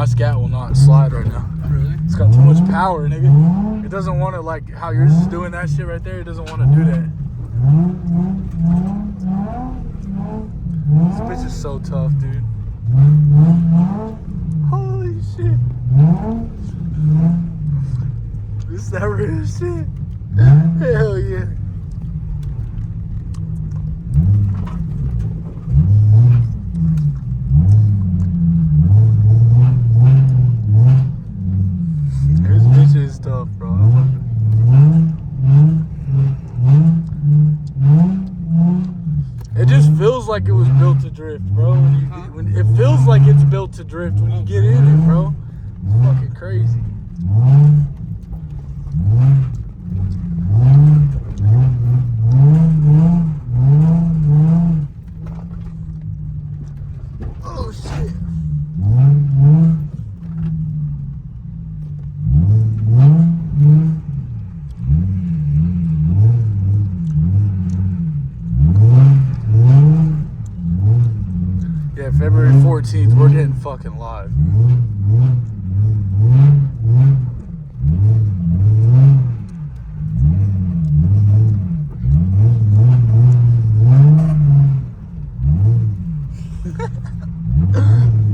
scat will not slide right now. Really? It's got too much power, nigga. It doesn't want to, like how yours is doing that shit right there. It doesn't want to do that. This bitch is so tough, dude. Holy shit. This is that real shit. Hell yeah. This bitch is tough, bro. It just feels like it was built to drift, bro. When it feels like it's built to drift when you get in it, bro. It's fucking crazy. Oh shit. Yeah, February 14th, we're getting fucking live.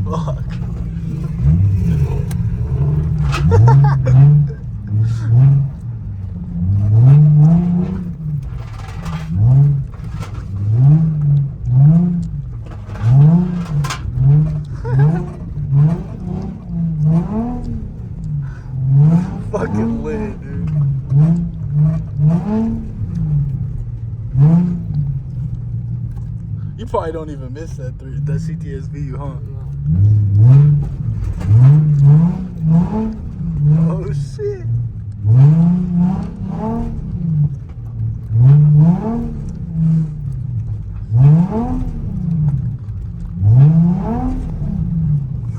Fuck. Fucking lit, dude. You probably don't even miss that CTSV, huh? Oh shit.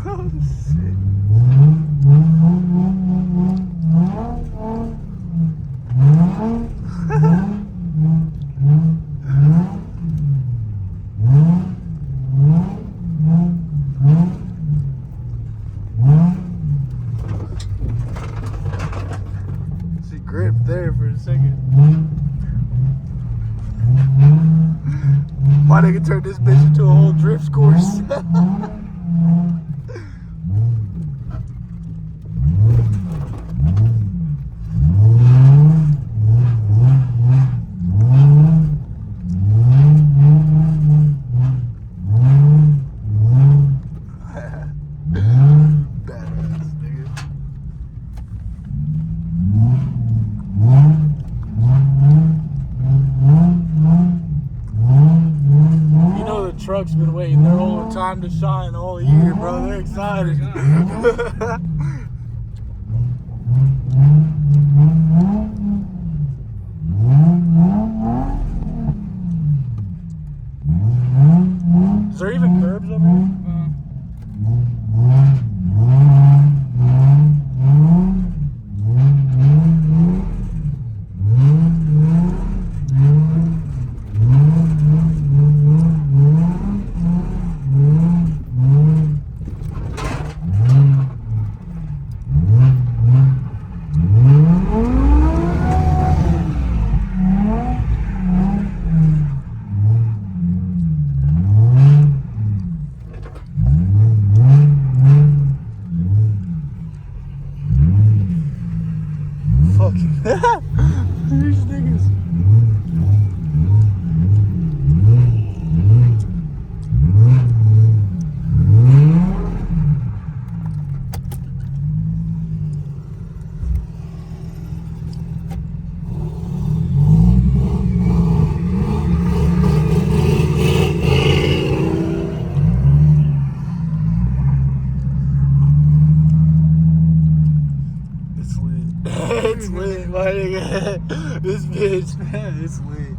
Oh shit. She gripped there for a second. My nigga turned this bitch into a whole drift course. Badass, nigga. You know the truck's been waiting their whole time to shine all year, bro. They're excited. Is there even curbs over here? Fucking these niggas. It's lit, my nigga. This bitch, man, it's lit.